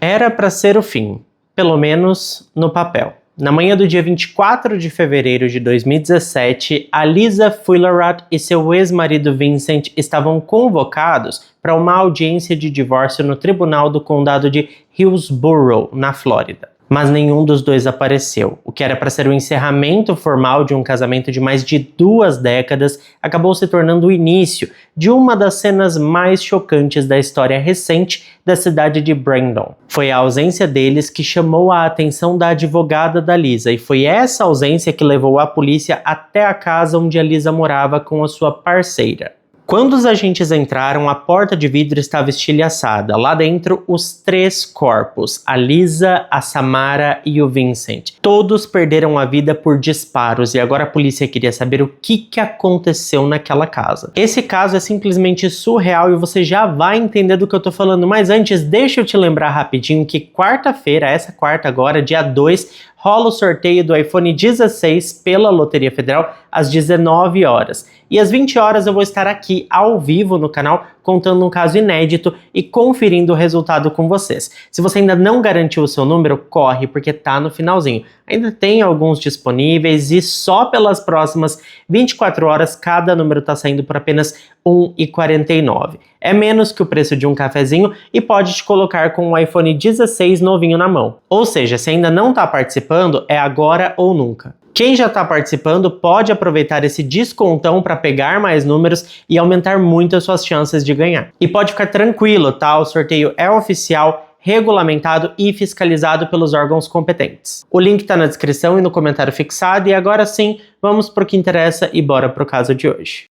Era para ser o fim, pelo menos no papel. Na manhã do dia 24 de fevereiro de 2017, a Lisa Fullerath e seu ex-marido Vincent estavam convocados para uma audiência de divórcio no Tribunal do Condado de Hillsborough, na Flórida. Mas nenhum dos dois apareceu. O que era para ser o encerramento formal de um casamento de mais de 2 décadas acabou se tornando o início de uma das cenas mais chocantes da história recente da cidade de Brandon. Foi a ausência deles que chamou a atenção da advogada da Lisa, e foi essa ausência que levou a polícia até a casa onde a Lisa morava com a sua parceira. Quando os agentes entraram, a porta de vidro estava estilhaçada. Lá dentro, os 3 corpos, a Lisa, a Samara e o Vincent. Todos perderam a vida por disparos e agora a polícia queria saber o que aconteceu naquela casa. Esse caso é simplesmente surreal e você já vai entender do que eu tô falando, mas antes, deixa eu te lembrar rapidinho que quarta-feira, essa quarta agora, dia 2, rola o sorteio do iPhone 16 pela Loteria Federal às 19 horas. E às 20 horas eu vou estar aqui ao vivo no canal contando um caso inédito e conferindo o resultado com vocês. Se você ainda não garantiu o seu número, corre porque tá no finalzinho. Ainda tem alguns disponíveis e só pelas próximas 24 horas cada número tá saindo por apenas R$ 1,49. É menos que o preço de um cafezinho e pode te colocar com um iPhone 16 novinho na mão. Ou seja, se ainda não tá participando, é agora ou nunca. Quem já está participando pode aproveitar esse descontão para pegar mais números e aumentar muito as suas chances de ganhar. E pode ficar tranquilo, tá? O sorteio é oficial, regulamentado e fiscalizado pelos órgãos competentes. O link está na descrição e no comentário fixado, e agora sim, vamos para o que interessa e bora para o caso de hoje.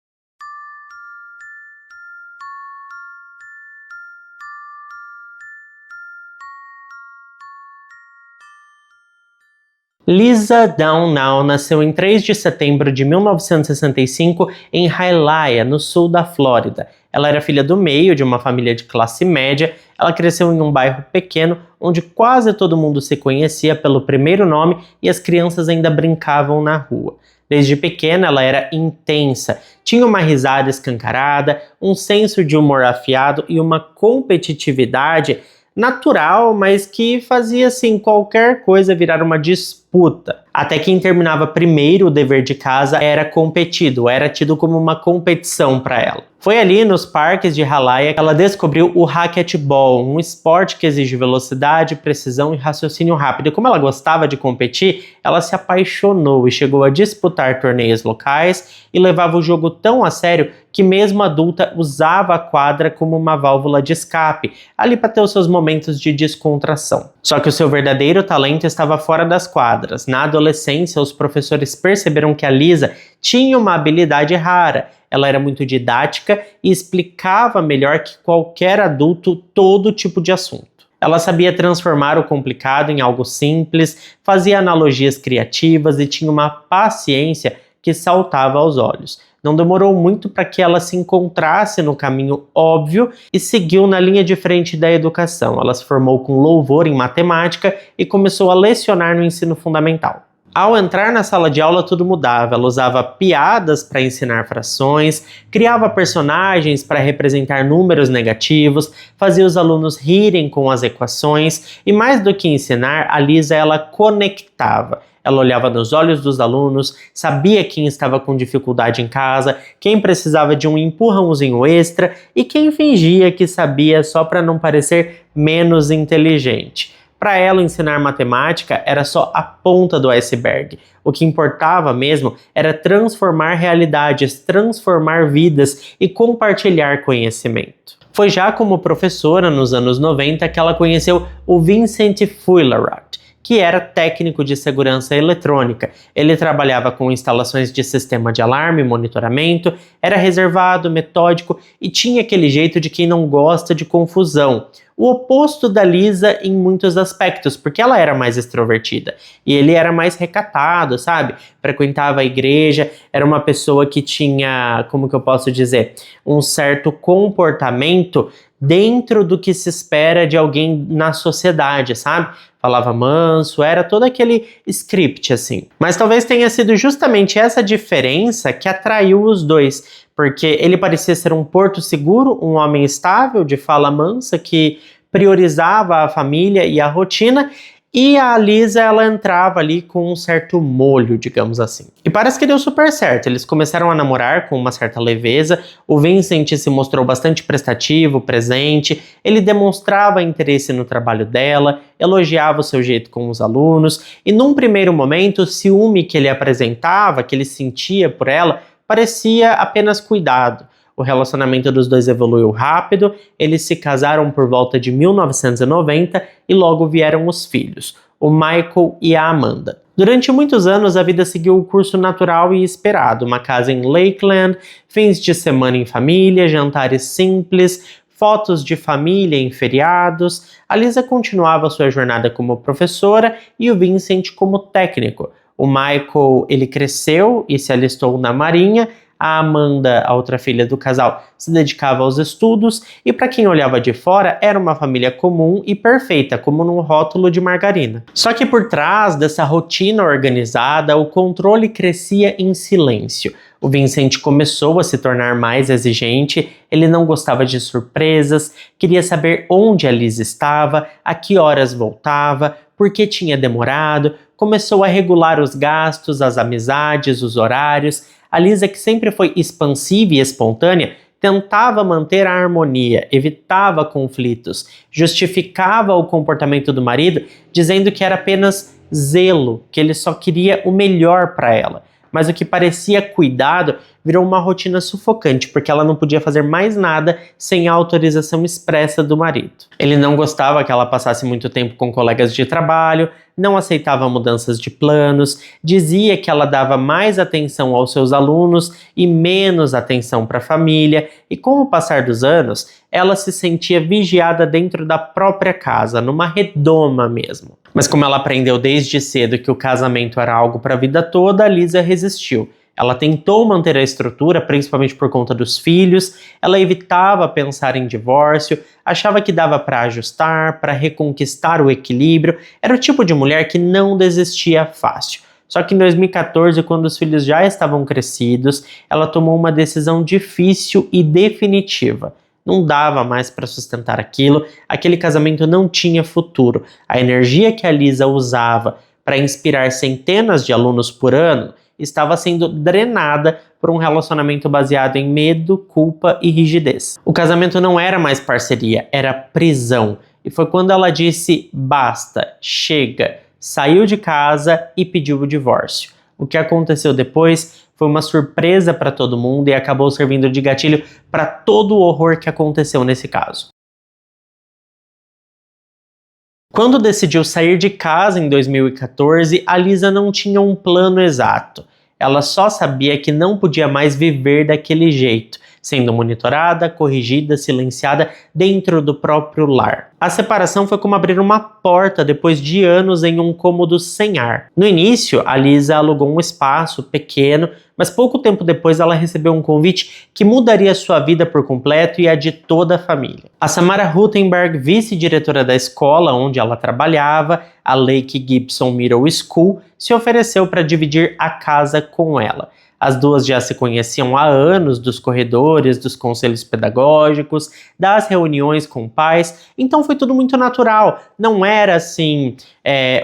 Lisa Downall nasceu em 3 de setembro de 1965 em Hialeah, no sul da Flórida. Ela era filha do meio de uma família de classe média. Ela cresceu em um bairro pequeno onde quase todo mundo se conhecia pelo primeiro nome e as crianças ainda brincavam na rua. Desde pequena ela era intensa, tinha uma risada escancarada, um senso de humor afiado e uma competitividade natural, mas que fazia assim qualquer coisa virar uma disputa. Até quem terminava primeiro o dever de casa era competido, era tido como uma competição para ela. Foi ali nos parques de Hialeah que ela descobriu o racquetball, um esporte que exige velocidade, precisão e raciocínio rápido. E como ela gostava de competir, ela se apaixonou e chegou a disputar torneios locais e levava o jogo tão a sério que mesmo adulta usava a quadra como uma válvula de escape, ali para ter os seus momentos de descontração. Só que o seu verdadeiro talento estava fora das quadras. Na adolescência, os professores perceberam que a Lisa tinha uma habilidade rara. Ela era muito didática e explicava melhor que qualquer adulto todo tipo de assunto. Ela sabia transformar o complicado em algo simples, fazia analogias criativas e tinha uma paciência que saltava aos olhos. Não demorou muito para que ela se encontrasse no caminho óbvio e seguiu na linha de frente da educação. Ela se formou com louvor em matemática e começou a lecionar no ensino fundamental. Ao entrar na sala de aula, tudo mudava. Ela usava piadas para ensinar frações, criava personagens para representar números negativos, fazia os alunos rirem com as equações e, mais do que ensinar, a Lisa ela conectava. Ela olhava nos olhos dos alunos, sabia quem estava com dificuldade em casa, quem precisava de um empurrãozinho extra e quem fingia que sabia só para não parecer menos inteligente. Para ela, ensinar matemática era só a ponta do iceberg. O que importava mesmo era transformar realidades, transformar vidas e compartilhar conhecimento. Foi já como professora, nos anos 90, que ela conheceu o Vincent Fullerath, que era técnico de segurança eletrônica. Ele trabalhava com instalações de sistema de alarme e monitoramento, era reservado, metódico e tinha aquele jeito de quem não gosta de confusão. O oposto da Lisa em muitos aspectos, porque ela era mais extrovertida e ele era mais recatado, sabe? Frequentava a igreja, era uma pessoa que tinha, como que eu posso dizer, um certo comportamento dentro do que se espera de alguém na sociedade, sabe? Falava manso, era todo aquele script assim. Mas talvez tenha sido justamente essa diferença que atraiu os dois, porque ele parecia ser um porto seguro, um homem estável, de fala mansa, que priorizava a família e a rotina, e a Lisa, ela entrava ali com um certo molho, digamos assim. E parece que deu super certo. Eles começaram a namorar com uma certa leveza. O Vincent se mostrou bastante prestativo, presente. Ele demonstrava interesse no trabalho dela, elogiava o seu jeito com os alunos. E num primeiro momento, o ciúme que ele apresentava, que ele sentia por ela, parecia apenas cuidado. O relacionamento dos dois evoluiu rápido, eles se casaram por volta de 1990 e logo vieram os filhos, o Michael e a Amanda. Durante muitos anos, a vida seguiu o curso natural e esperado, uma casa em Lakeland, fins de semana em família, jantares simples, fotos de família em feriados. A Lisa continuava sua jornada como professora e o Vincent como técnico. O Michael, ele cresceu e se alistou na Marinha. A Amanda, a outra filha do casal, se dedicava aos estudos e, para quem olhava de fora, era uma família comum e perfeita, como num rótulo de margarina. Só que por trás dessa rotina organizada, o controle crescia em silêncio. O Vincent começou a se tornar mais exigente, ele não gostava de surpresas, queria saber onde a Liz estava, a que horas voltava, por que tinha demorado, começou a regular os gastos, as amizades, os horários. A Lisa, que sempre foi expansiva e espontânea, tentava manter a harmonia, evitava conflitos, justificava o comportamento do marido, dizendo que era apenas zelo, que ele só queria o melhor para ela. Mas o que parecia cuidado virou uma rotina sufocante, porque ela não podia fazer mais nada sem a autorização expressa do marido. Ele não gostava que ela passasse muito tempo com colegas de trabalho, não aceitava mudanças de planos, dizia que ela dava mais atenção aos seus alunos e menos atenção para a família, e com o passar dos anos, ela se sentia vigiada dentro da própria casa, numa redoma mesmo. Mas como ela aprendeu desde cedo que o casamento era algo para a vida toda, a Lisa resistiu. Ela tentou manter a estrutura, principalmente por conta dos filhos, ela evitava pensar em divórcio, achava que dava para ajustar, para reconquistar o equilíbrio, era o tipo de mulher que não desistia fácil. Só que em 2014, quando os filhos já estavam crescidos, ela tomou uma decisão difícil e definitiva. Não dava mais para sustentar aquilo, aquele casamento não tinha futuro. A energia que a Lisa usava para inspirar centenas de alunos por ano estava sendo drenada por um relacionamento baseado em medo, culpa e rigidez. O casamento não era mais parceria, era prisão. E foi quando ela disse basta, chega, saiu de casa e pediu o divórcio. O que aconteceu depois foi uma surpresa para todo mundo e acabou servindo de gatilho para todo o horror que aconteceu nesse caso. Quando decidiu sair de casa em 2014, a Lisa não tinha um plano exato. Ela só sabia que não podia mais viver daquele jeito, sendo monitorada, corrigida, silenciada dentro do próprio lar. A separação foi como abrir uma porta depois de anos em um cômodo sem ar. No início, a Lisa alugou um espaço pequeno, mas pouco tempo depois ela recebeu um convite que mudaria sua vida por completo e a de toda a família. A Samara Ruttenberg, vice-diretora da escola onde ela trabalhava, a Lake Gibson Middle School, se ofereceu para dividir a casa com ela. As duas já se conheciam há anos dos corredores, dos conselhos pedagógicos, das reuniões com pais, então foi tudo muito natural. Não era assim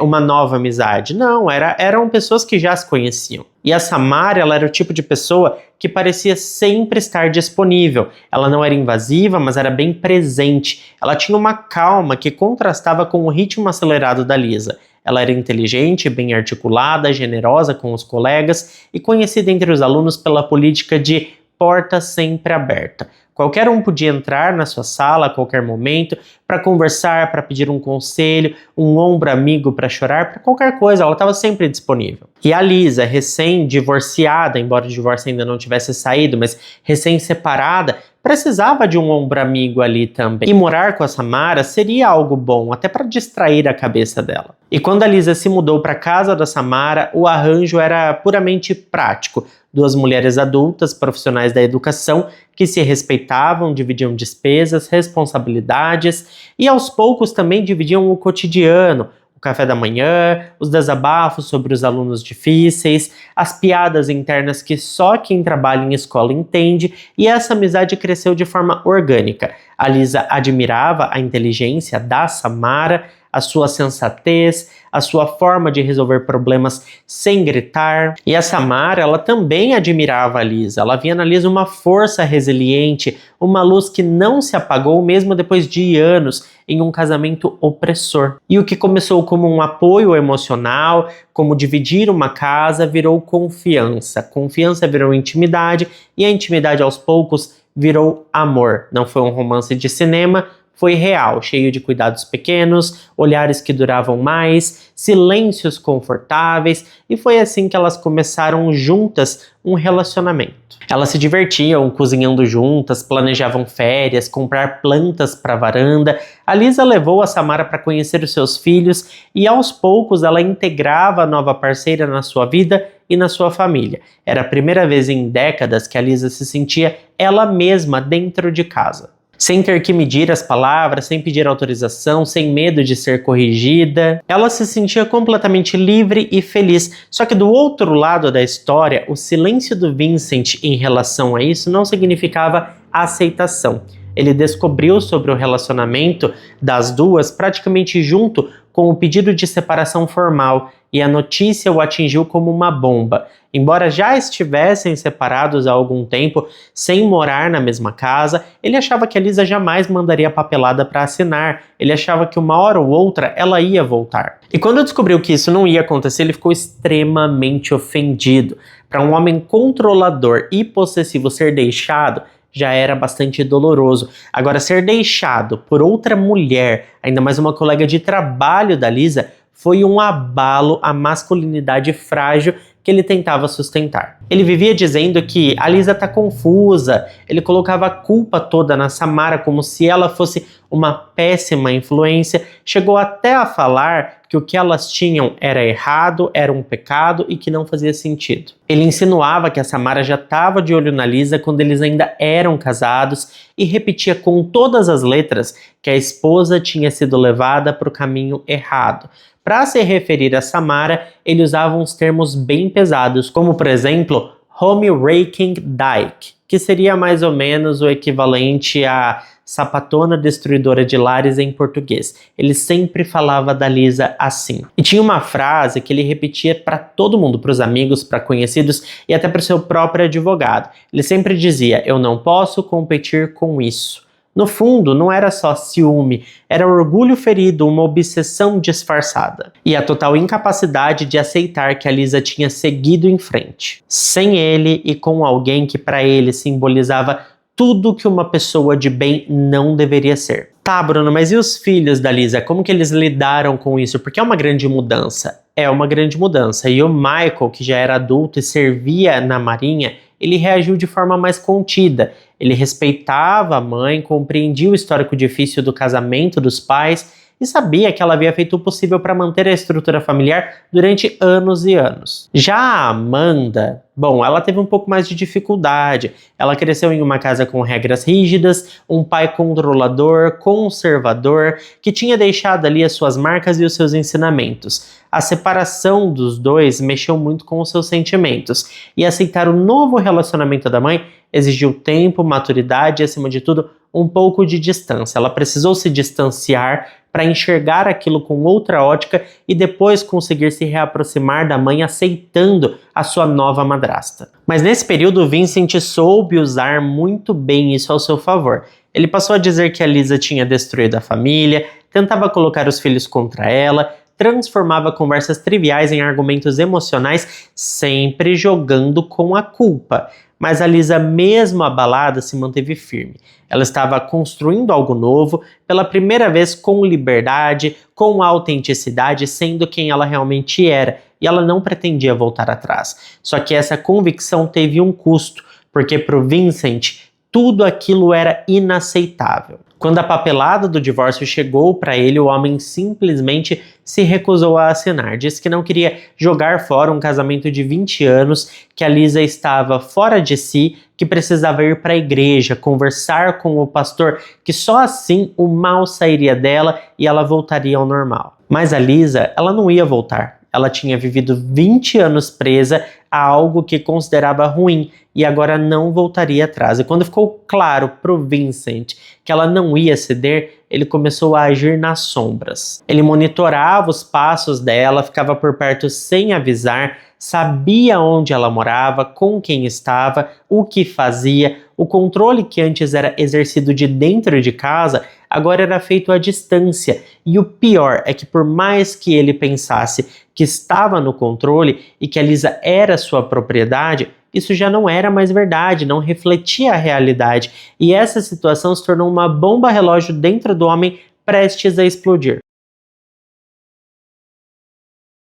uma nova amizade, não, eram pessoas que já se conheciam. E a Samara, ela era o tipo de pessoa que parecia sempre estar disponível. Ela não era invasiva, mas era bem presente. Ela tinha uma calma que contrastava com o ritmo acelerado da Lisa. Ela era inteligente, bem articulada, generosa com os colegas e conhecida entre os alunos pela política de porta sempre aberta. Qualquer um podia entrar na sua sala a qualquer momento para conversar, para pedir um conselho, um ombro amigo para chorar, para qualquer coisa, ela estava sempre disponível. E a Lisa, recém-divorciada, embora o divórcio ainda não tivesse saído, mas recém-separada, precisava de um ombro amigo ali também. E morar com a Samara seria algo bom, até para distrair a cabeça dela. E quando a Lisa se mudou para a casa da Samara, o arranjo era puramente prático. Duas mulheres adultas, profissionais da educação, que se respeitavam, dividiam despesas, responsabilidades e aos poucos também dividiam o cotidiano, o café da manhã, os desabafos sobre os alunos difíceis, as piadas internas que só quem trabalha em escola entende, e essa amizade cresceu de forma orgânica. A Lisa admirava a inteligência da Samara, a sua sensatez, a sua forma de resolver problemas sem gritar. E a Samara, ela também admirava a Lisa. Ela via na Lisa uma força resiliente, uma luz que não se apagou mesmo depois de anos em um casamento opressor. E o que começou como um apoio emocional, como dividir uma casa, virou confiança. Confiança virou intimidade e a intimidade aos poucos virou amor. Não foi um romance de cinema, foi real, cheio de cuidados pequenos, olhares que duravam mais, silêncios confortáveis, e foi assim que elas começaram juntas um relacionamento. Elas se divertiam cozinhando juntas, planejavam férias, comprar plantas para a varanda. A Lisa levou a Samara para conhecer os seus filhos e aos poucos ela integrava a nova parceira na sua vida e na sua família. Era a primeira vez em décadas que a Lisa se sentia ela mesma dentro de casa. Sem ter que medir as palavras, sem pedir autorização, sem medo de ser corrigida. Ela se sentia completamente livre e feliz. Só que do outro lado da história, o silêncio do Vincent em relação a isso não significava aceitação. Ele descobriu sobre o relacionamento das duas praticamente junto com o pedido de separação formal, e a notícia o atingiu como uma bomba. Embora já estivessem separados há algum tempo, sem morar na mesma casa, ele achava que a Lisa jamais mandaria a papelada para assinar. Ele achava que uma hora ou outra ela ia voltar. E quando descobriu que isso não ia acontecer, ele ficou extremamente ofendido. Para um homem controlador e possessivo ser deixado, já era bastante doloroso. Agora, ser deixado por outra mulher, ainda mais uma colega de trabalho da Lisa, foi um abalo à masculinidade frágil que ele tentava sustentar. Ele vivia dizendo que a Lisa tá confusa, ele colocava a culpa toda na Samara como se ela fosse uma péssima influência, chegou até a falar que o que elas tinham era errado, era um pecado e que não fazia sentido. Ele insinuava que a Samara já estava de olho na Lisa quando eles ainda eram casados e repetia com todas as letras que a esposa tinha sido levada para o caminho errado. Para se referir a Samara, ele usava uns termos bem pesados, como por exemplo, home-wrecking dyke, que seria mais ou menos o equivalente a sapatona destruidora de lares em português. Ele sempre falava da Lisa assim. E tinha uma frase que ele repetia para todo mundo, para os amigos, para conhecidos e até para o seu próprio advogado. Ele sempre dizia: eu não posso competir com isso. No fundo, não era só ciúme, era orgulho ferido, uma obsessão disfarçada. E a total incapacidade de aceitar que a Lisa tinha seguido em frente. Sem ele e com alguém que para ele simbolizava tudo que uma pessoa de bem não deveria ser. Tá, Bruno, mas e os filhos da Lisa? Como que eles lidaram com isso? Porque é uma grande mudança. É uma grande mudança. E o Michael, que já era adulto e servia na Marinha, ele reagiu de forma mais contida. Ele respeitava a mãe, compreendia o histórico difícil do casamento dos pais e sabia que ela havia feito o possível para manter a estrutura familiar durante anos e anos. Já a Amanda, bom, ela teve um pouco mais de dificuldade. Ela cresceu em uma casa com regras rígidas, um pai controlador, conservador, que tinha deixado ali as suas marcas e os seus ensinamentos. A separação dos dois mexeu muito com os seus sentimentos, e aceitar o novo relacionamento da mãe exigiu tempo, maturidade e, acima de tudo, um pouco de distância. Ela precisou se distanciar para enxergar aquilo com outra ótica e depois conseguir se reaproximar da mãe aceitando a sua nova madrasta. Mas nesse período, Vincent soube usar muito bem isso ao seu favor. Ele passou a dizer que a Lisa tinha destruído a família, tentava colocar os filhos contra ela, transformava conversas triviais em argumentos emocionais, sempre jogando com a culpa. Mas a Lisa, mesmo abalada, se manteve firme. Ela estava construindo algo novo, pela primeira vez com liberdade, com autenticidade, sendo quem ela realmente era. E ela não pretendia voltar atrás. Só que essa convicção teve um custo, porque para o Vincent, tudo aquilo era inaceitável. Quando a papelada do divórcio chegou para ele, o homem simplesmente se recusou a assinar. Disse que não queria jogar fora um casamento de 20 anos, que a Lisa estava fora de si, que precisava ir para a igreja, conversar com o pastor, que só assim o mal sairia dela e ela voltaria ao normal. Mas a Lisa, ela não ia voltar. Ela tinha vivido 20 anos presa a algo que considerava ruim e agora não voltaria atrás. E quando ficou claro para o Vincent que ela não ia ceder, ele começou a agir nas sombras. Ele monitorava os passos dela, ficava por perto sem avisar, sabia onde ela morava, com quem estava, o que fazia. O controle que antes era exercido de dentro de casa, agora era feito à distância. E o pior é que por mais que ele pensasse que estava no controle e que a Lisa era sua propriedade, isso já não era mais verdade, não refletia a realidade. E essa situação se tornou uma bomba relógio dentro do homem prestes a explodir.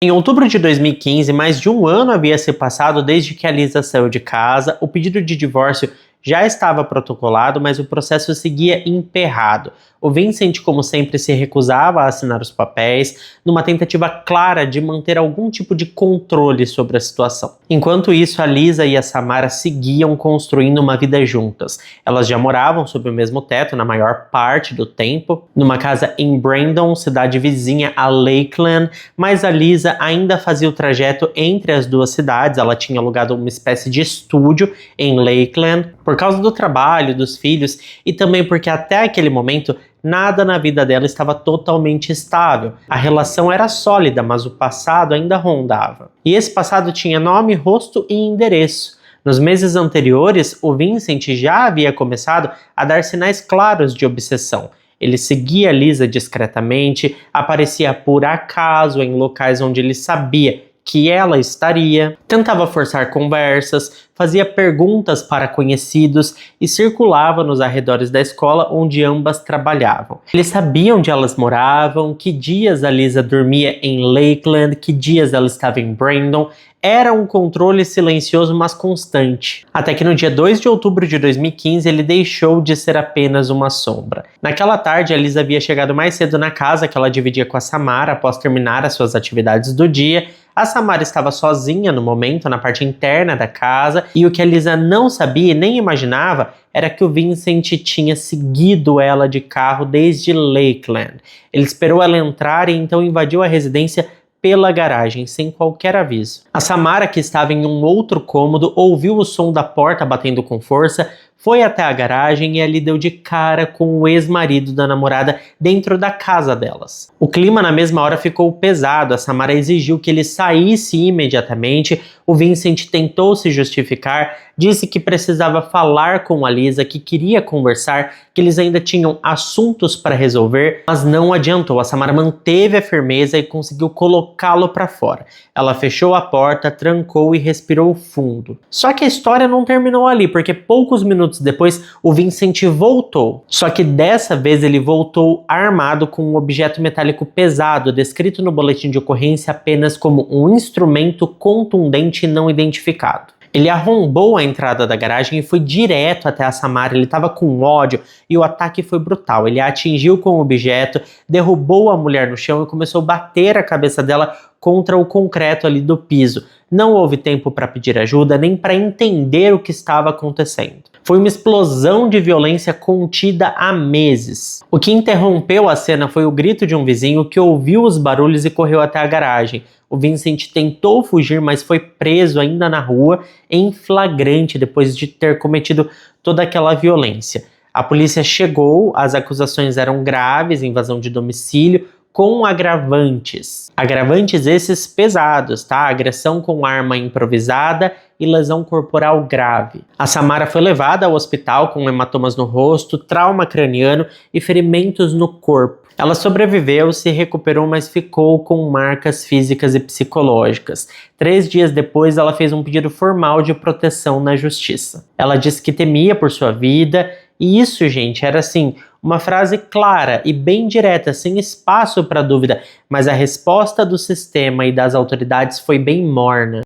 Em outubro de 2015, mais de um ano havia se passado desde que a Lisa saiu de casa. O pedido de divórcio já estava protocolado, mas o processo seguia emperrado. O Vincent, como sempre, se recusava a assinar os papéis, numa tentativa clara de manter algum tipo de controle sobre a situação. Enquanto isso, a Lisa e a Samara seguiam construindo uma vida juntas. Elas já moravam sob o mesmo teto na maior parte do tempo, numa casa em Brandon, cidade vizinha a Lakeland, mas a Lisa ainda fazia o trajeto entre as duas cidades. Ela tinha alugado uma espécie de estúdio em Lakeland, por causa do trabalho, dos filhos e também porque até aquele momento nada na vida dela estava totalmente estável. A relação era sólida, mas o passado ainda rondava. E esse passado tinha nome, rosto e endereço. Nos meses anteriores, o Vincent já havia começado a dar sinais claros de obsessão. Ele seguia Lisa discretamente, aparecia por acaso em locais onde ele sabia que ela estaria, tentava forçar conversas, fazia perguntas para conhecidos e circulava nos arredores da escola onde ambas trabalhavam. Ele sabia onde elas moravam, que dias a Lisa dormia em Lakeland, que dias ela estava em Brandon. Era um controle silencioso, mas constante. Até que no dia 2 de outubro de 2015, ele deixou de ser apenas uma sombra. Naquela tarde, a Lisa havia chegado mais cedo na casa que ela dividia com a Samara após terminar as suas atividades do dia. A Samara estava sozinha no momento, na parte interna da casa, e o que a Lisa não sabia e nem imaginava era que o Vincent tinha seguido ela de carro desde Lakeland. Ele esperou ela entrar e então invadiu a residência pela garagem, sem qualquer aviso. A Samara, que estava em um outro cômodo, ouviu o som da porta batendo com força, foi até a garagem e ali deu de cara com o ex-marido da namorada dentro da casa delas. O clima na mesma hora ficou pesado, a Samara exigiu que ele saísse imediatamente, o Vincent tentou se justificar, disse que precisava falar com a Lisa, que queria conversar, que eles ainda tinham assuntos para resolver, mas não adiantou. A Samara manteve a firmeza e conseguiu colocá-lo para fora. Ela fechou a porta, trancou e respirou fundo. Só que a história não terminou ali, porque poucos minutos depois o Vincent voltou. Só que dessa vez ele voltou armado com um objeto metálico pesado, descrito no boletim de ocorrência apenas como um instrumento contundente não identificado. Ele arrombou a entrada da garagem e foi direto até a Samara. Ele estava com ódio e o ataque foi brutal. Ele a atingiu com o objeto, derrubou a mulher no chão e começou a bater a cabeça dela contra o concreto ali do piso. Não houve tempo para pedir ajuda nem para entender o que estava acontecendo. Foi uma explosão de violência contida há meses. O que interrompeu a cena foi o grito de um vizinho que ouviu os barulhos e correu até a garagem. O Vincent tentou fugir, mas foi preso ainda na rua em flagrante depois de ter cometido toda aquela violência. A polícia chegou, as acusações eram graves, invasão de domicílio, com agravantes. Agravantes esses pesados, tá? Agressão com arma improvisada e lesão corporal grave. A Samara foi levada ao hospital com hematomas no rosto, trauma craniano e ferimentos no corpo. Ela sobreviveu, se recuperou, mas ficou com marcas físicas e psicológicas. 3 dias depois, ela fez um pedido formal de proteção na justiça. Ela disse que temia por sua vida, e isso, gente, era assim, uma frase clara e bem direta, sem espaço para dúvida, mas a resposta do sistema e das autoridades foi bem morna.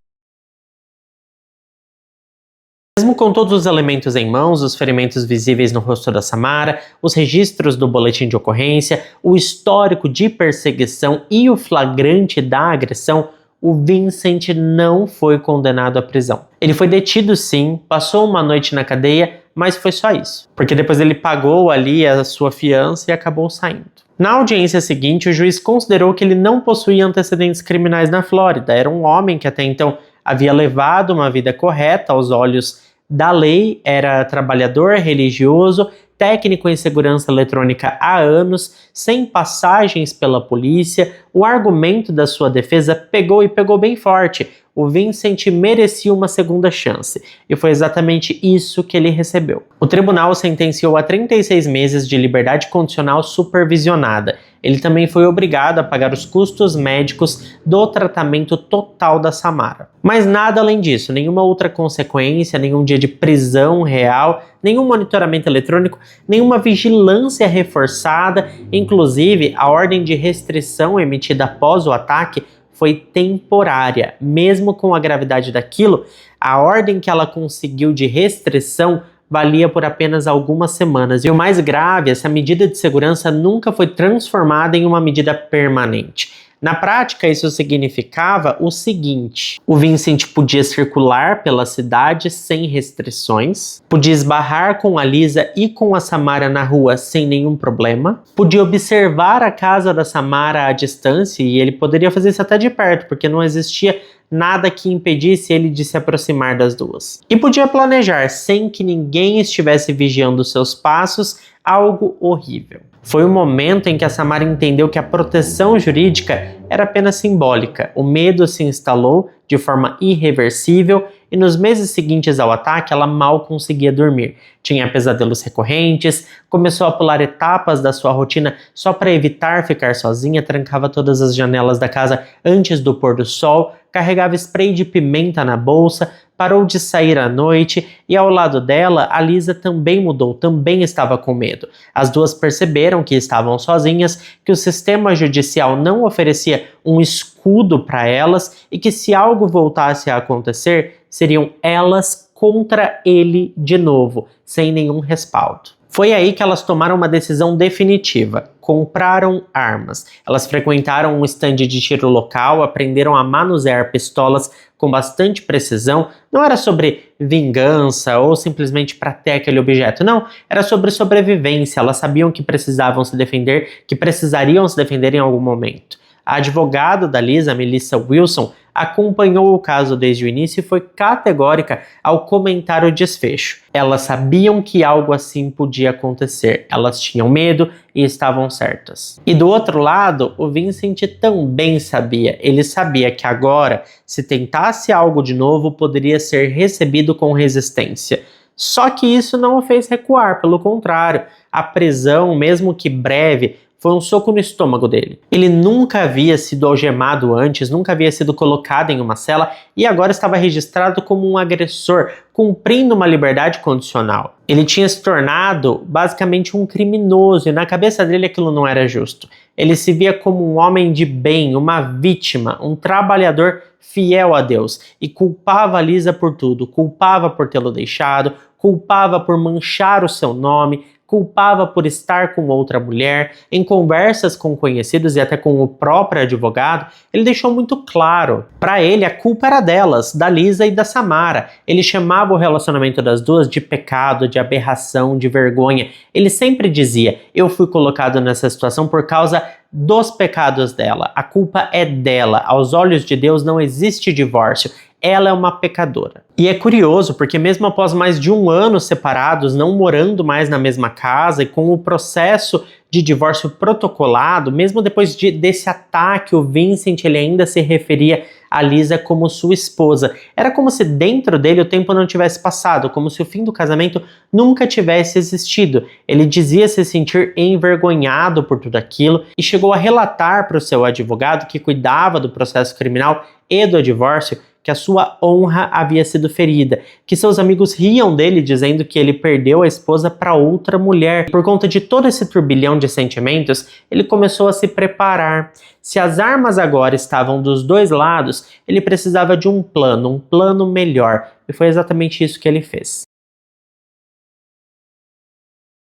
Mesmo com todos os elementos em mãos, os ferimentos visíveis no rosto da Samara, os registros do boletim de ocorrência, o histórico de perseguição e o flagrante da agressão, o Vincent não foi condenado à prisão. Ele foi detido sim, passou uma noite na cadeia, mas foi só isso. Porque depois ele pagou ali a sua fiança e acabou saindo. Na audiência seguinte, o juiz considerou que ele não possuía antecedentes criminais na Flórida. Era um homem que até então havia levado uma vida correta aos olhos da lei, era trabalhador religioso, técnico em segurança eletrônica há anos, sem passagens pela polícia. O argumento da sua defesa pegou e pegou bem forte. O Vincent merecia uma segunda chance, e foi exatamente isso que ele recebeu. O tribunal sentenciou a 36 meses de liberdade condicional supervisionada. Ele também foi obrigado a pagar os custos médicos do tratamento total da Samara. Mas nada além disso, nenhuma outra consequência, nenhum dia de prisão real, nenhum monitoramento eletrônico, nenhuma vigilância reforçada, inclusive a ordem de restrição emitida após o ataque foi temporária. Mesmo com a gravidade daquilo, a ordem que ela conseguiu de restrição valia por apenas algumas semanas. E o mais grave, essa medida de segurança nunca foi transformada em uma medida permanente. Na prática, isso significava o seguinte: o Vincent podia circular pela cidade sem restrições, podia esbarrar com a Lisa e com a Samara na rua sem nenhum problema, podia observar a casa da Samara à distância, e ele poderia fazer isso até de perto, porque não existia nada que impedisse ele de se aproximar das duas. E podia planejar, sem que ninguém estivesse vigiando seus passos, algo horrível. Foi o momento em que a Samara entendeu que a proteção jurídica era apenas simbólica. O medo se instalou de forma irreversível e nos meses seguintes ao ataque ela mal conseguia dormir. Tinha pesadelos recorrentes, começou a pular etapas da sua rotina só para evitar ficar sozinha, trancava todas as janelas da casa antes do pôr do sol, carregava spray de pimenta na bolsa, parou de sair à noite e ao lado dela, a Lisa também mudou, também estava com medo. As duas perceberam que estavam sozinhas, que o sistema judicial não oferecia um escudo para elas e que se algo voltasse a acontecer, seriam elas contra ele de novo, sem nenhum respaldo. Foi aí que elas tomaram uma decisão definitiva. Compraram armas. Elas frequentaram um stand de tiro local, aprenderam a manusear pistolas com bastante precisão. Não era sobre vingança ou simplesmente para ter aquele objeto. Não, era sobre sobrevivência. Elas sabiam que precisavam se defender, que precisariam se defender em algum momento. A advogada da Lisa, Melissa Wilson, acompanhou o caso desde o início e foi categórica ao comentar o desfecho. Elas sabiam que algo assim podia acontecer, elas tinham medo e estavam certas. E do outro lado, o Vincent também sabia. Ele sabia que agora, se tentasse algo de novo, poderia ser recebido com resistência. Só que isso não o fez recuar, pelo contrário, a prisão, mesmo que breve, foi um soco no estômago dele. Ele nunca havia sido algemado antes, nunca havia sido colocado em uma cela e agora estava registrado como um agressor, cumprindo uma liberdade condicional. Ele tinha se tornado basicamente um criminoso e na cabeça dele aquilo não era justo. Ele se via como um homem de bem, uma vítima, um trabalhador fiel a Deus e culpava a Lisa por tudo, culpava por tê-lo deixado, culpava por manchar o seu nome, culpava por estar com outra mulher. Em conversas com conhecidos e até com o próprio advogado, ele deixou muito claro. Para ele, a culpa era delas, da Lisa e da Samara. Ele chamava o relacionamento das duas de pecado, de aberração, de vergonha. Ele sempre dizia: eu fui colocado nessa situação por causa dos pecados dela. A culpa é dela. Aos olhos de Deus não existe divórcio. Ela é uma pecadora. E é curioso porque mesmo após mais de um ano separados, não morando mais na mesma casa e com o processo de divórcio protocolado, mesmo depois desse ataque, o Vincent ele ainda se referia a Lisa como sua esposa. Era como se dentro dele o tempo não tivesse passado, como se o fim do casamento nunca tivesse existido. Ele dizia se sentir envergonhado por tudo aquilo e chegou a relatar para o seu advogado que cuidava do processo criminal e do divórcio que a sua honra havia sido ferida, que seus amigos riam dele dizendo que ele perdeu a esposa para outra mulher. Por conta de todo esse turbilhão de sentimentos, ele começou a se preparar. Se as armas agora estavam dos dois lados, ele precisava de um plano melhor. E foi exatamente isso que ele fez.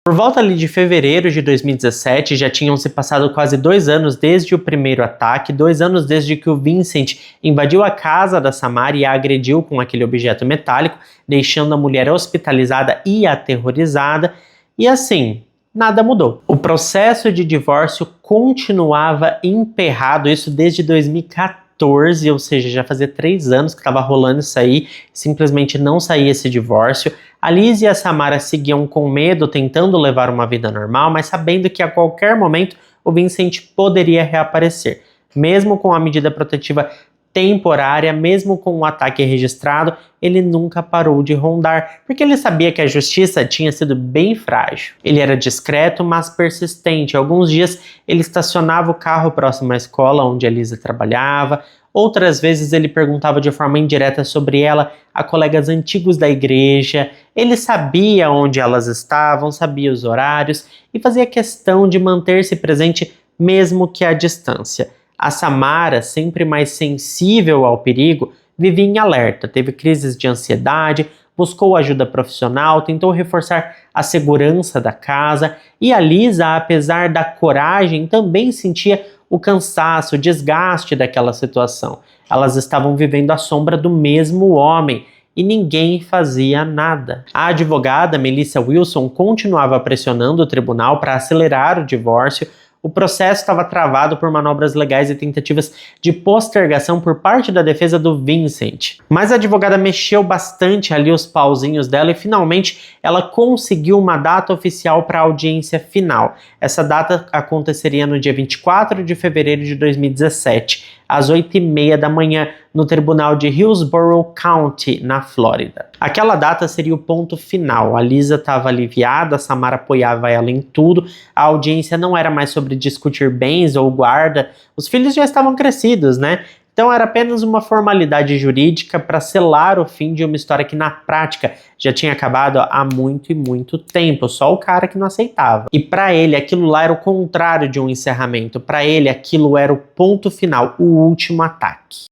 Por volta ali de fevereiro de 2017, já tinham se passado quase 2 anos desde o primeiro ataque, 2 anos desde que o Vincent invadiu a casa da Samara e a agrediu com aquele objeto metálico, deixando a mulher hospitalizada e aterrorizada, e assim, nada mudou. O processo de divórcio continuava emperrado, isso desde 2014, ou seja, já fazia 3 anos que estava rolando isso aí, simplesmente não saía esse divórcio. A Liz e a Samara seguiam com medo, tentando levar uma vida normal, mas sabendo que a qualquer momento o Vincent poderia reaparecer. Mesmo com a medida protetiva temporária, mesmo com o ataque registrado, ele nunca parou de rondar, porque ele sabia que a justiça tinha sido bem frágil. Ele era discreto, mas persistente. Alguns dias ele estacionava o carro próximo à escola onde a Lisa trabalhava. Outras vezes ele perguntava de forma indireta sobre ela a colegas antigos da igreja. Ele sabia onde elas estavam, sabia os horários e fazia questão de manter-se presente mesmo que à distância. A Samara, sempre mais sensível ao perigo, vivia em alerta, teve crises de ansiedade, buscou ajuda profissional, tentou reforçar a segurança da casa, e a Lisa, apesar da coragem, também sentia o cansaço, o desgaste daquela situação. Elas estavam vivendo à sombra do mesmo homem e ninguém fazia nada. A advogada Melissa Wilson continuava pressionando o tribunal para acelerar o divórcio. O processo estava travado por manobras legais e tentativas de postergação por parte da defesa do Vincent. Mas a advogada mexeu bastante ali os pauzinhos dela e finalmente ela conseguiu uma data oficial para a audiência final. Essa data aconteceria no dia 24 de fevereiro de 2017, às 8h30 da manhã, no tribunal de Hillsborough County, na Flórida. Aquela data seria o ponto final. A Lisa estava aliviada, a Samara apoiava ela em tudo, a audiência não era mais sobre discutir bens ou guarda, os filhos já estavam crescidos, né? Então era apenas uma formalidade jurídica para selar o fim de uma história que na prática já tinha acabado há muito e muito tempo, só o cara que não aceitava. E para ele aquilo lá era o contrário de um encerramento, para ele aquilo era o ponto final, o último ataque.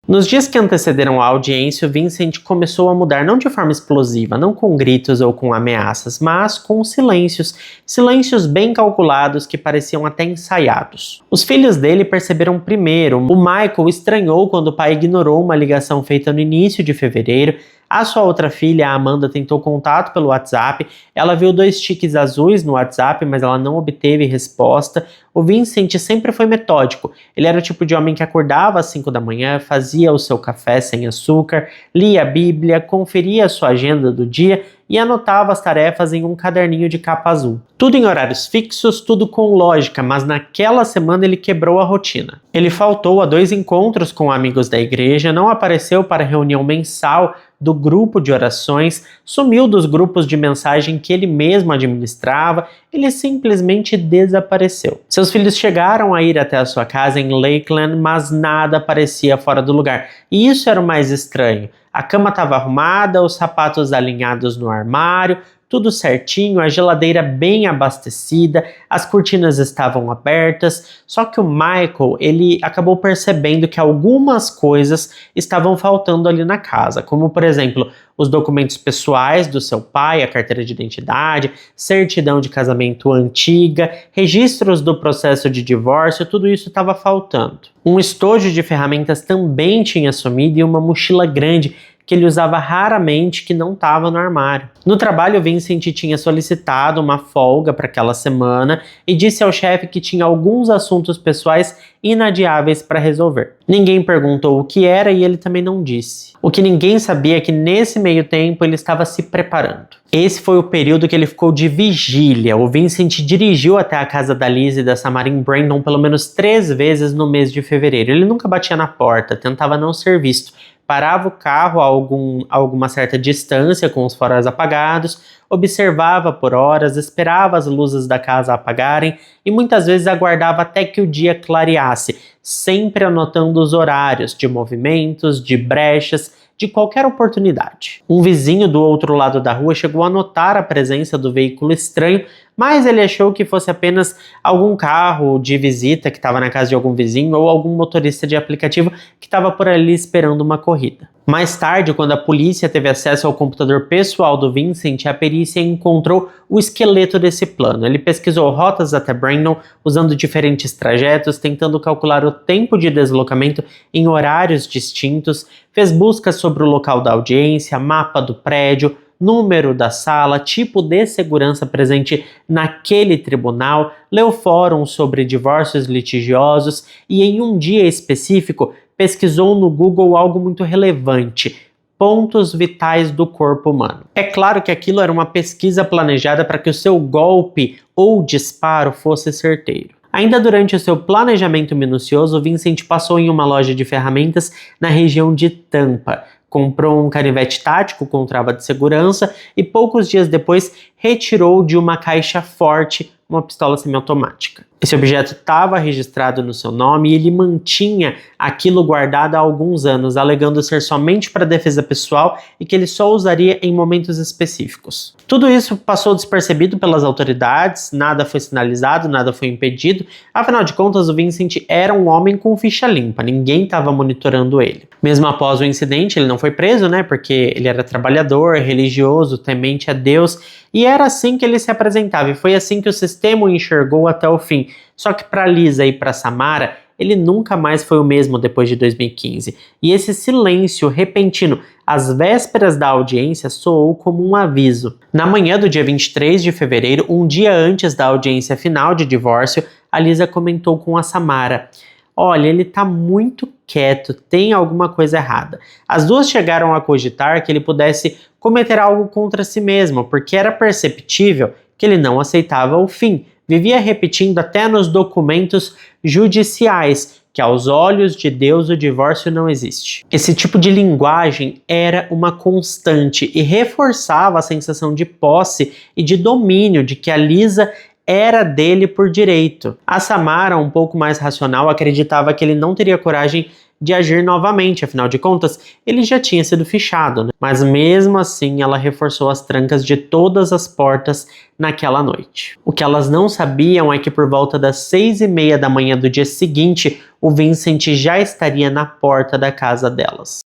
Nos dias que antecederam a audiência, o Vincent começou a mudar não de forma explosiva, não com gritos ou com ameaças, mas com silêncios bem calculados que pareciam até ensaiados. Os filhos dele perceberam primeiro. O Michael estranhou quando o pai ignorou uma ligação feita no início de fevereiro. A sua outra filha, a Amanda, tentou contato pelo WhatsApp. Ela viu 2 tiques azuis no WhatsApp, mas ela não obteve resposta. O Vincent sempre foi metódico. Ele era o tipo de homem que acordava às 5 da manhã, fazia o seu café sem açúcar, lia a Bíblia, conferia a sua agenda do dia e anotava as tarefas em um caderninho de capa azul. Tudo em horários fixos, tudo com lógica, mas naquela semana ele quebrou a rotina. Ele faltou a 2 encontros com amigos da igreja, não apareceu para a reunião mensal do grupo de orações, sumiu dos grupos de mensagem que ele mesmo administrava, ele simplesmente desapareceu. Seus filhos chegaram a ir até a sua casa em Lakeland, mas nada parecia fora do lugar. E isso era o mais estranho. A cama estava arrumada, os sapatos alinhados no armário, tudo certinho, a geladeira bem abastecida, as cortinas estavam abertas, só que o Michael, ele acabou percebendo que algumas coisas estavam faltando ali na casa, como por exemplo, os documentos pessoais do seu pai, a carteira de identidade, certidão de casamento antiga, registros do processo de divórcio, tudo isso estava faltando. Um estojo de ferramentas também tinha sumido e uma mochila grande que ele usava raramente, que não estava no armário. No trabalho, Vincent tinha solicitado uma folga para aquela semana e disse ao chefe que tinha alguns assuntos pessoais inadiáveis para resolver. Ninguém perguntou o que era e ele também não disse. O que ninguém sabia é que nesse meio tempo ele estava se preparando. Esse foi o período que ele ficou de vigília. O Vincent dirigiu até a casa da Liz e da Samara em Brandon pelo menos 3 vezes no mês de fevereiro. Ele nunca batia na porta, tentava não ser visto. Parava o carro a alguma certa distância com os faróis apagados, observava por horas, esperava as luzes da casa apagarem e muitas vezes aguardava até que o dia clareasse, sempre anotando os horários de movimentos, de brechas, de qualquer oportunidade. Um vizinho do outro lado da rua chegou a notar a presença do veículo estranho, mas ele achou que fosse apenas algum carro de visita que estava na casa de algum vizinho ou algum motorista de aplicativo que estava por ali esperando uma corrida. Mais tarde, quando a polícia teve acesso ao computador pessoal do Vincent, a perícia encontrou o esqueleto desse plano. Ele pesquisou rotas até Brandon, usando diferentes trajetos, tentando calcular o tempo de deslocamento em horários distintos, fez buscas sobre o local da audiência, mapa do prédio, número da sala, tipo de segurança presente naquele tribunal, leu fóruns sobre divórcios litigiosos e, em um dia específico, pesquisou no Google algo muito relevante: pontos vitais do corpo humano. É claro que aquilo era uma pesquisa planejada para que o seu golpe ou disparo fosse certeiro. Ainda durante o seu planejamento minucioso, Vincent passou em uma loja de ferramentas na região de Tampa, comprou um canivete tático com trava de segurança e poucos dias depois retirou de uma caixa forte uma pistola semiautomática. Esse objeto estava registrado no seu nome e ele mantinha aquilo guardado há alguns anos, alegando ser somente para defesa pessoal e que ele só usaria em momentos específicos. Tudo isso passou despercebido pelas autoridades, nada foi sinalizado, nada foi impedido. Afinal de contas, o Vincent era um homem com ficha limpa, ninguém estava monitorando ele. Mesmo após o incidente, ele não foi preso, porque ele era trabalhador, religioso, temente a Deus, e era assim que ele se apresentava, e foi assim que o sistema o enxergou até o fim. Só que para Lisa e para Samara, ele nunca mais foi o mesmo depois de 2015. E esse silêncio repentino às vésperas da audiência soou como um aviso. Na manhã do dia 23 de fevereiro, um dia antes da audiência final de divórcio, a Lisa comentou com a Samara: "Olha, ele tá muito quieto, tem alguma coisa errada." As duas chegaram a cogitar que ele pudesse cometer algo contra si mesmo, porque era perceptível que ele não aceitava o fim. Vivia repetindo até nos documentos judiciais que aos olhos de Deus o divórcio não existe. Esse tipo de linguagem era uma constante e reforçava a sensação de posse e de domínio de que a Lisa era dele por direito. A Samara, um pouco mais racional, acreditava que ele não teria coragem de agir novamente, afinal de contas, ele já tinha sido fichado, Mas mesmo assim, ela reforçou as trancas de todas as portas naquela noite. O que elas não sabiam é que por volta das 6:30 da manhã do dia seguinte, o Vincent já estaria na porta da casa delas.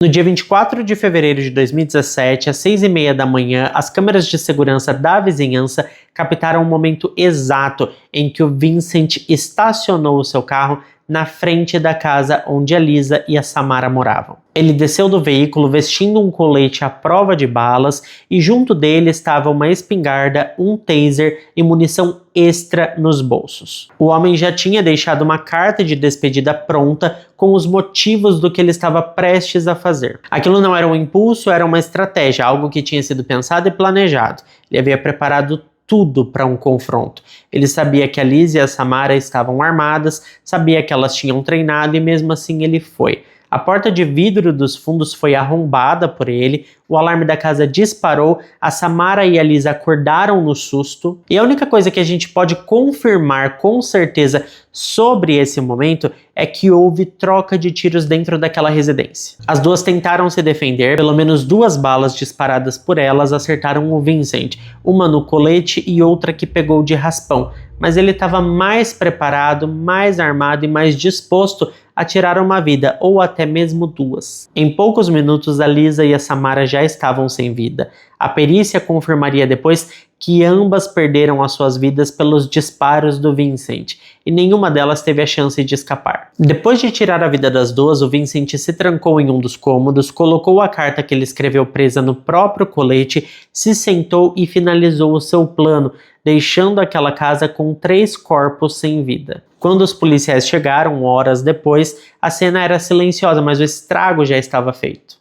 No dia 24 de fevereiro de 2017, às 6:30 da manhã, as câmeras de segurança da vizinhança captaram o momento exato em que o Vincent estacionou o seu carro na frente da casa onde a Lisa e a Samara moravam. Ele desceu do veículo vestindo um colete à prova de balas e junto dele estava uma espingarda, um taser e munição extra nos bolsos. O homem já tinha deixado uma carta de despedida pronta com os motivos do que ele estava prestes a fazer. Aquilo não era um impulso, era uma estratégia, algo que tinha sido pensado e planejado. Ele havia preparado tudo para um confronto. Ele sabia que a Lisa e a Samara estavam armadas, sabia que elas tinham treinado e mesmo assim ele foi. A porta de vidro dos fundos foi arrombada por ele, o alarme da casa disparou, a Samara e a Lisa acordaram no susto, e a única coisa que a gente pode confirmar com certeza sobre esse momento é que houve troca de tiros dentro daquela residência. As duas tentaram se defender, pelo menos 2 balas disparadas por elas acertaram o Vincent, uma no colete e outra que pegou de raspão, mas ele estava mais preparado, mais armado e mais disposto a tirar uma vida, ou até mesmo 2. Em poucos minutos, a Lisa e a Samara já estavam sem vida. A perícia confirmaria depois que ambas perderam as suas vidas pelos disparos do Vincent, e nenhuma delas teve a chance de escapar. Depois de tirar a vida das duas, o Vincent se trancou em um dos cômodos, colocou a carta que ele escreveu presa no próprio colete, se sentou e finalizou o seu plano, deixando aquela casa com 3 corpos sem vida. Quando os policiais chegaram, horas depois, a cena era silenciosa, mas o estrago já estava feito.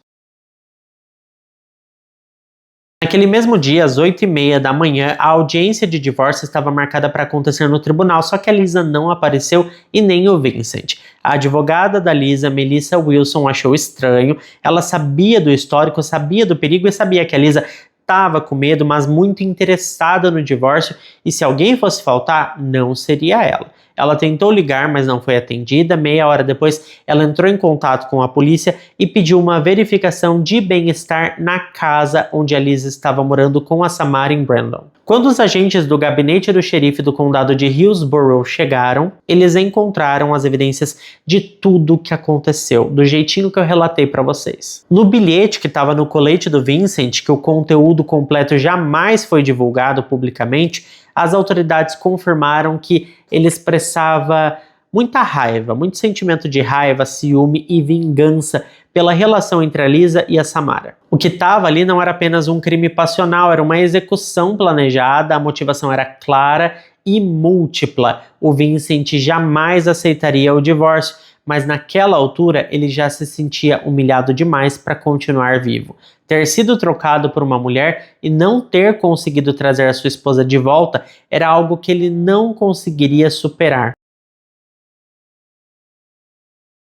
Naquele mesmo dia, às 8:30 da manhã, a audiência de divórcio estava marcada para acontecer no tribunal, só que a Lisa não apareceu e nem o Vincent. A advogada da Lisa, Melissa Wilson, achou estranho. Ela sabia do histórico, sabia do perigo e sabia que a Lisa estava com medo, mas muito interessada no divórcio, e se alguém fosse faltar, não seria ela. Ela tentou ligar, mas não foi atendida. Meia hora depois, ela entrou em contato com a polícia e pediu uma verificação de bem-estar na casa onde a Liz estava morando com a Samara em Brandon. Quando os agentes do gabinete do xerife do condado de Hillsborough chegaram, eles encontraram as evidências de tudo o que aconteceu, do jeitinho que eu relatei para vocês. No bilhete que estava no colete do Vincent, que o conteúdo completo jamais foi divulgado publicamente, as autoridades confirmaram que ele expressava muita raiva, muito sentimento de raiva, ciúme e vingança pela relação entre a Lisa e a Samara. O que estava ali não era apenas um crime passional, era uma execução planejada, a motivação era clara e múltipla. O Vincent jamais aceitaria o divórcio, mas naquela altura ele já se sentia humilhado demais para continuar vivo. Ter sido trocado por uma mulher e não ter conseguido trazer a sua esposa de volta era algo que ele não conseguiria superar.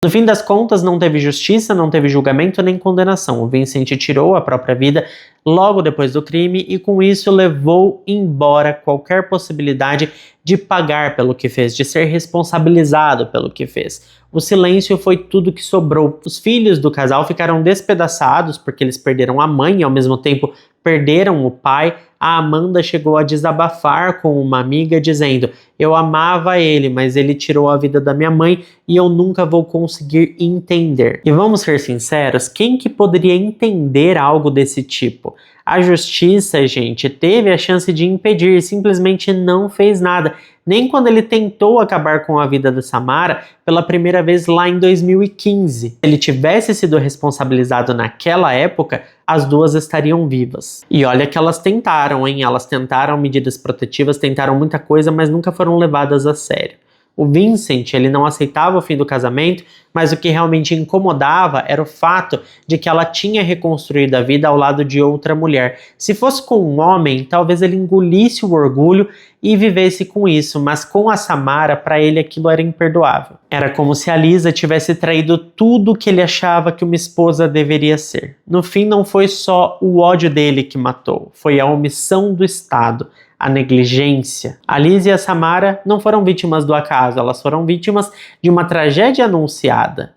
No fim das contas, não teve justiça, não teve julgamento nem condenação. O Vincent tirou a própria vida logo depois do crime e com isso levou embora qualquer possibilidade de pagar pelo que fez, de ser responsabilizado pelo que fez. O silêncio foi tudo que sobrou. Os filhos do casal ficaram despedaçados porque eles perderam a mãe e ao mesmo tempo perderam o pai. A Amanda chegou a desabafar com uma amiga dizendo: eu amava ele, mas ele tirou a vida da minha mãe e eu nunca vou conseguir entender. E vamos ser sinceros, quem que poderia entender algo desse tipo? A justiça, gente, teve a chance de impedir e simplesmente não fez nada. Nem quando ele tentou acabar com a vida da Samara pela primeira vez lá em 2015. Se ele tivesse sido responsabilizado naquela época, as duas estariam vivas. E olha que elas tentaram, hein? Elas tentaram medidas protetivas, tentaram muita coisa, mas nunca foram levadas a sério. O Vincent, ele não aceitava o fim do casamento, mas o que realmente incomodava era o fato de que ela tinha reconstruído a vida ao lado de outra mulher. Se fosse com um homem, talvez ele engolisse o orgulho e vivesse com isso, mas com a Samara, para ele aquilo era imperdoável. Era como se a Lisa tivesse traído tudo que ele achava que uma esposa deveria ser. No fim, não foi só o ódio dele que matou, foi a omissão do Estado, a negligência. A Liz e a Samara não foram vítimas do acaso, elas foram vítimas de uma tragédia anunciada.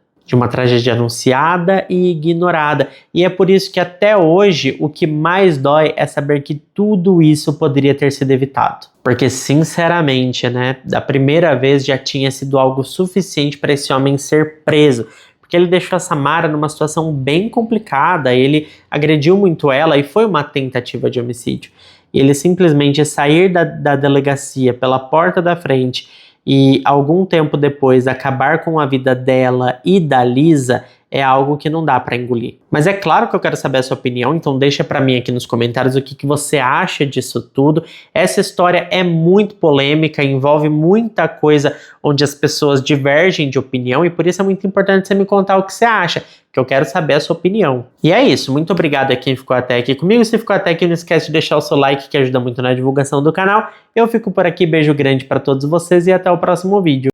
E ignorada. E é por isso que até hoje o que mais dói é saber que tudo isso poderia ter sido evitado. Porque sinceramente, né, da primeira vez já tinha sido algo suficiente para esse homem ser preso. Porque ele deixou a Samara numa situação bem complicada, ele agrediu muito ela e foi uma tentativa de homicídio. E ele simplesmente sair da delegacia pela porta da frente e algum tempo depois acabar com a vida dela e da Lisa é algo que não dá para engolir. Mas é claro que eu quero saber a sua opinião, então deixa para mim aqui nos comentários o que você acha disso tudo. Essa história é muito polêmica, envolve muita coisa onde as pessoas divergem de opinião e por isso é muito importante você me contar o que você acha, que eu quero saber a sua opinião. E é isso, muito obrigado a quem ficou até aqui comigo. Se ficou até aqui, não esquece de deixar o seu like que ajuda muito na divulgação do canal. Eu fico por aqui, beijo grande para todos vocês e até o próximo vídeo.